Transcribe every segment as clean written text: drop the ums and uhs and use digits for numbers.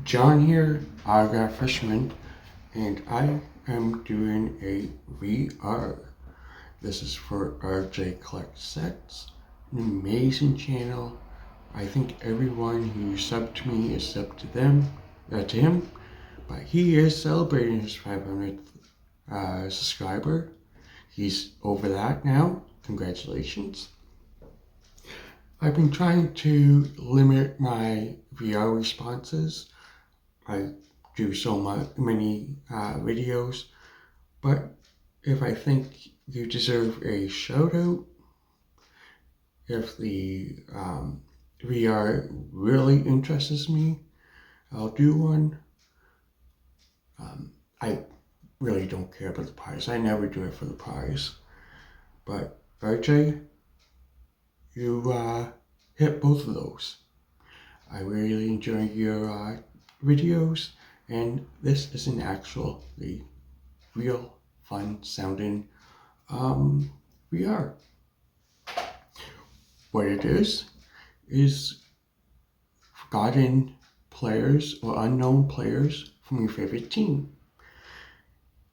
John here, Autograph Freshman, and I am doing a VR. This is for RJ Collect Sets, an amazing channel. I think everyone who subbed to me is subbed to him, but he is celebrating his 500th subscriber. He's over that now. Congratulations. I've been trying to limit my VR responses. I do so many videos, but if I think you deserve a shout out, if the VR really interests me, I'll do one. I really don't care about the prize. I never do it for the prize. But RJ, you hit both of those. I really enjoy your videos, and this is an actually real fun sounding VR. What it is forgotten players or unknown players from your favorite team.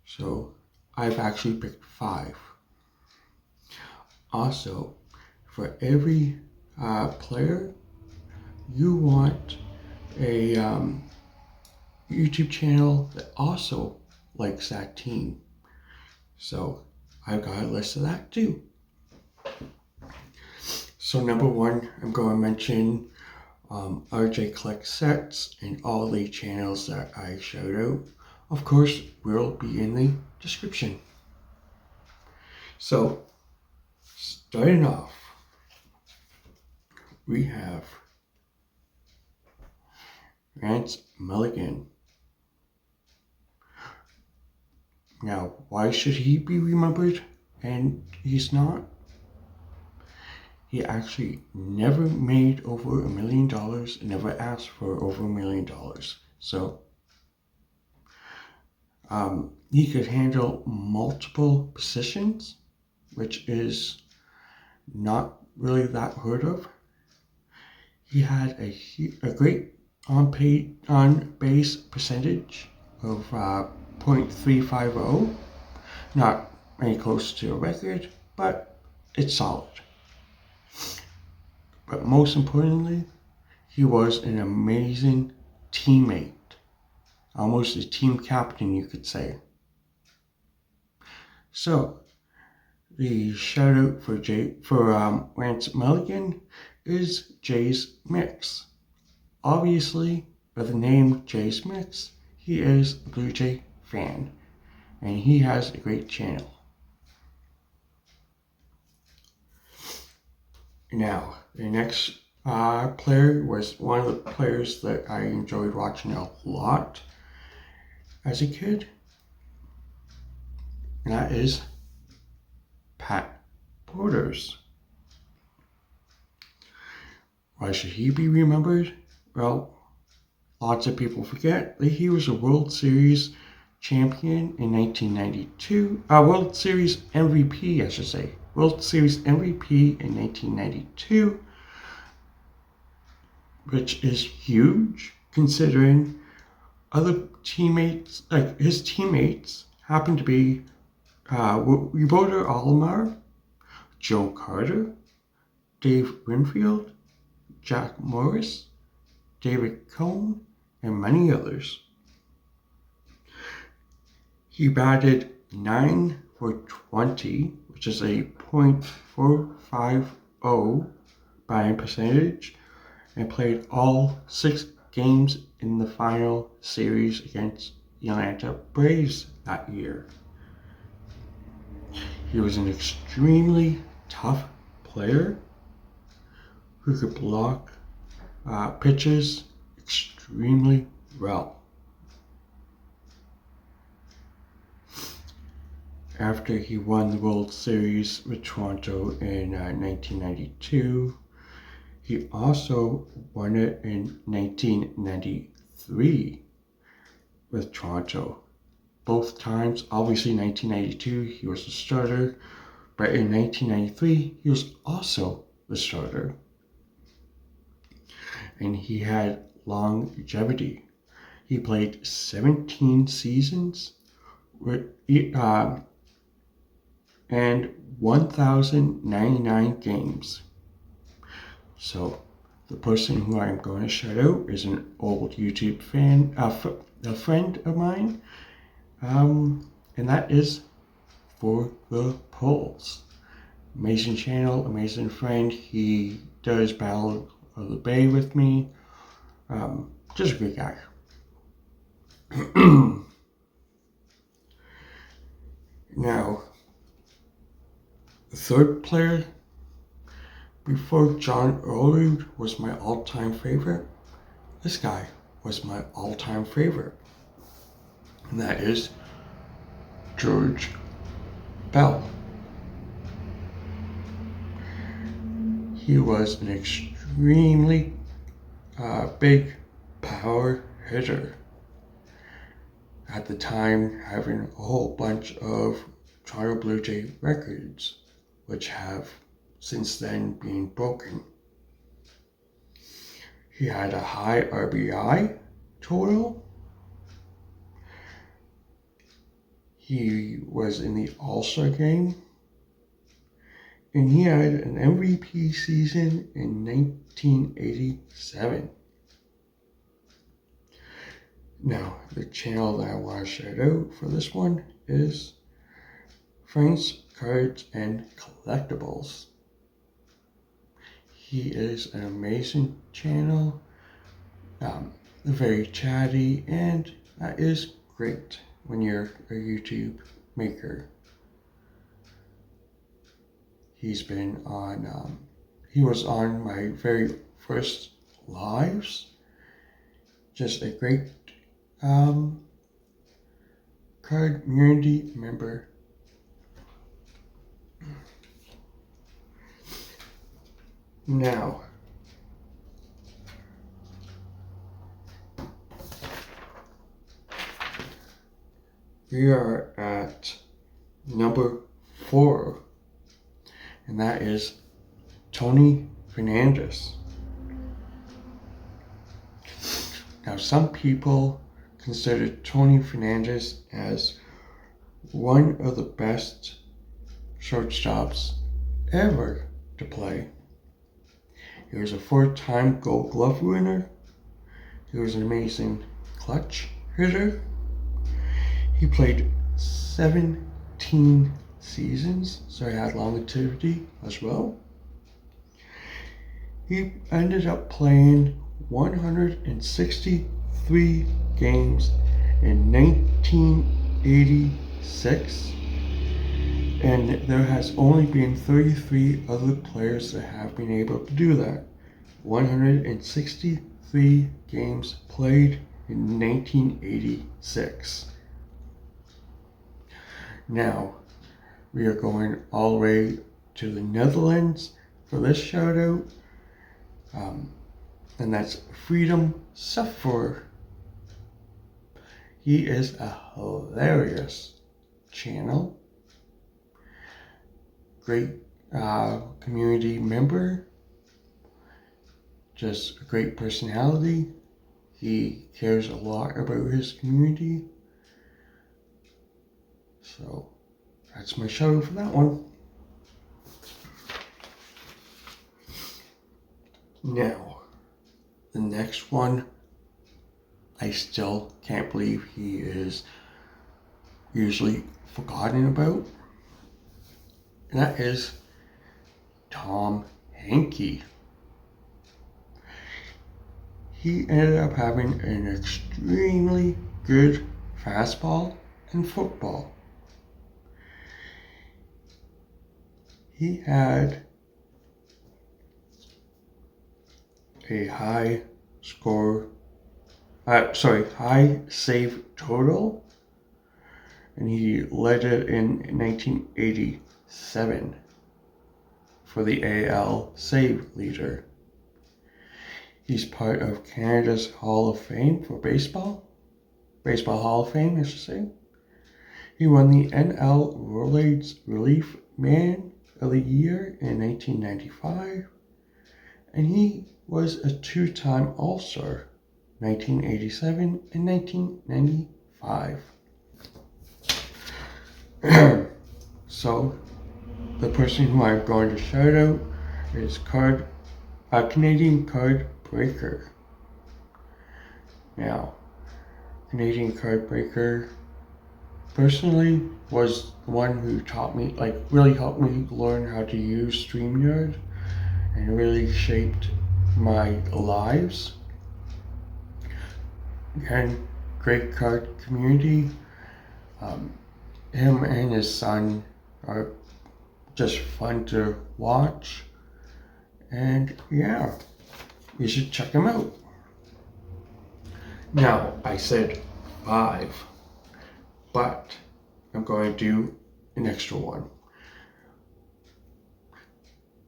So I've actually picked 5. Also, for every player, you want a YouTube channel that also likes that team. So I've got a list of that too. So number 1, I'm going to mention RJ Collect Sets, and all the channels that I shout out, of course, will be in the description. So starting off, we have Rance Mulligan. Now, why should he be remembered and he's not? He actually never made over $1 million and never asked for over $1 million. So he could handle multiple positions, which is not really that heard of. He had a great on base percentage of .350. Not any close to a record, but it's solid. But most importantly, he was an amazing teammate. Almost a team captain, you could say. So, the shout out for Rance Mulligan is Jay's Mix. Obviously, by the name Jay's Mix, he is a Blue Jay fan, and he has a great channel. Now, the next player was one of the players that I enjoyed watching a lot as a kid, and that is Pat Borders. Why should he be remembered? Well, lots of people forget that he was a World Series champion in 1992. World Series MVP, I should say. World Series MVP in 1992, which is huge considering other teammates, like his teammates, happened to be Roberto Alomar, Joe Carter, Dave Winfield, Jack Morris, David Cone, and many others. He batted 9 for 20, which is a .450 batting percentage, and played all 6 games in the final series against the Atlanta Braves that year. He was an extremely tough player who could block pitches extremely well. After he won the World Series with Toronto in 1992, he also won it in 1993 with Toronto. Both times, obviously 1992, he was the starter, but in 1993, he was also the starter. And he had longevity. He played 17 seasons and 1,099 games. So the person who I'm going to shout out is an old YouTube fan, a friend of mine, and that is For the Poles. Amazing channel, amazing friend. He does Battle of the Bay with me. Just a great guy. Now, the third player before John Olerud was my all-time favorite. This guy was my all-time favorite. And that is George Bell. He was an extremely big power hitter. At the time, having a whole bunch of Toronto Blue Jay records, which have since then been broken. He had a high RBI total. He was in the All-Star game. And he had an MVP season in 1987. Now, the channel that I want to shout out for this one is Frank's Cards and Collectibles. He is an amazing channel, very chatty, and that is great when you're a YouTube maker. He's been on, he was on my very first lives. Just a great card community member. Now, we are at number 4, and that is Tony Fernandez. Now, some people consider Tony Fernandez as one of the best shortstops ever to play. He was a 4-time Gold Glove winner. He was an amazing clutch hitter. He played 17 seasons, so he had longevity as well. He ended up playing 163 games in 1986, and there has only been 33 other players that have been able to do that. 163 games played in 1986. Now, we are going all the way to the Netherlands for this shout out. And that's Freedom Suffer. He is a hilarious channel. Great community member. Just a great personality. He cares a lot about his community. So that's my shout out for that one. Now, the next one, I still can't believe he is usually forgotten about. And that is Tom Henke. He ended up having an extremely good fastball and football. He had a high save total, and he led it in 1987 for the AL save leader. He's part of Canada's Hall of Fame for baseball Hall of Fame, I should say. He won the NL World AIDS Relief Man of the Year in 1995, and he was a 2-time All-Star 1987, and 1995. So, the person who I'm going to shout out is Canadian Card Breaker. Now, Canadian Card Breaker personally was the one who taught me, really helped me learn how to use StreamYard, and really shaped my lives. And great card community. Him and his son are just fun to watch, and yeah, you should check him out. Now, I said 5, but I'm going to do an extra one.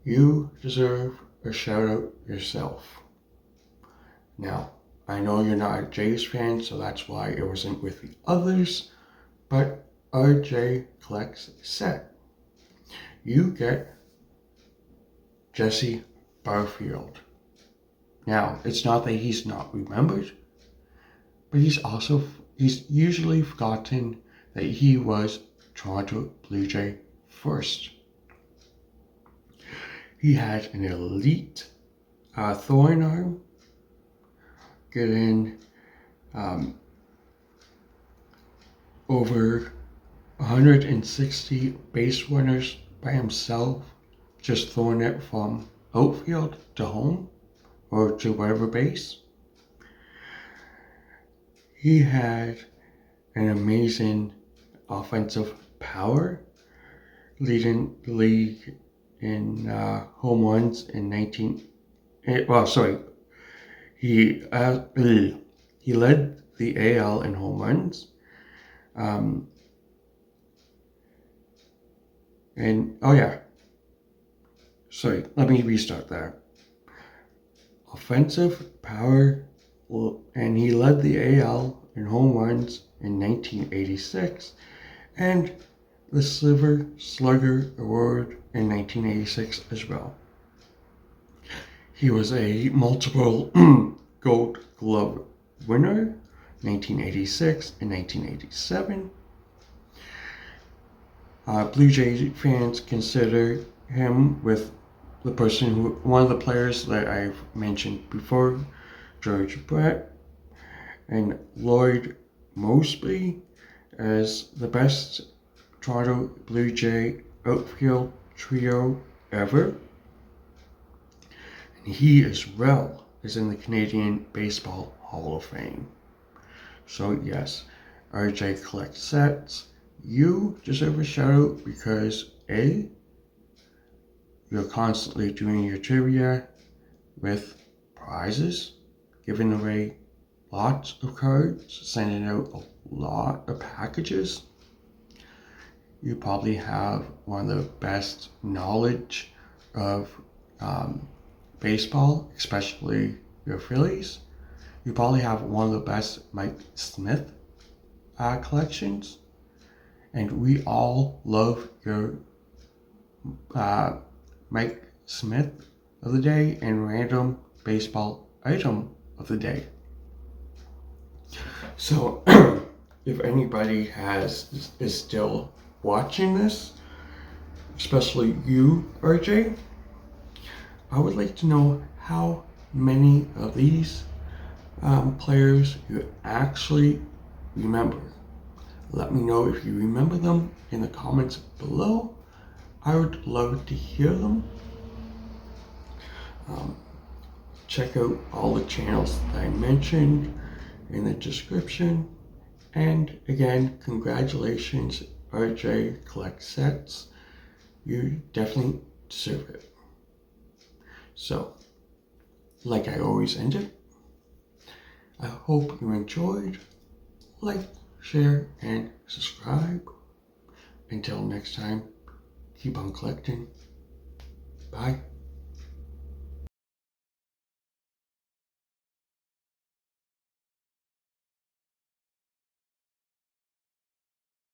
You deserve a shout out yourself. Now, I know you're not a Jays fan, so that's why it wasn't with the others, but RJ Collects Set. You get Jesse Barfield. Now, it's not that he's not remembered, but he's usually forgotten that he was Toronto Blue Jay first. He had an elite throwing arm, getting over 160 base runners by himself, just throwing it from outfield to home or to whatever base. He had an amazing offensive power, leading the league in home runs in he led the AL in home runs. Let me restart that. Offensive power, and he led the AL in home runs in 1986, and the Silver Slugger Award in 1986 as well. He was a multiple Gold Glove winner, 1986 and 1987. Blue Jays fans consider him with one of the players that I've mentioned before, George Brett and Lloyd Moseby, as the best Toronto Blue Jay outfield trio ever. And he as well is in the Canadian Baseball Hall of Fame. So yes, RJ Collects Sets, you deserve a shout out because A, you're constantly doing your trivia with prizes, giving away lots of cards, sending out a lot of packages. You probably have one of the best knowledge of baseball, especially your Phillies. You probably have one of the best Mike Smith collections. And we all love your Mike Smith of the day and random baseball item of the day. So if anybody is still watching this, especially you, RJ, I would like to know how many of these players you actually remember. Let me know if you remember them in the comments below. I would love to hear them. Check out all the channels that I mentioned in the description. And again, congratulations, RJ Collects Sets. You definitely deserve it. So, like I always end it, I hope you enjoyed. Like, share, and subscribe. Until next time, keep on collecting. Bye.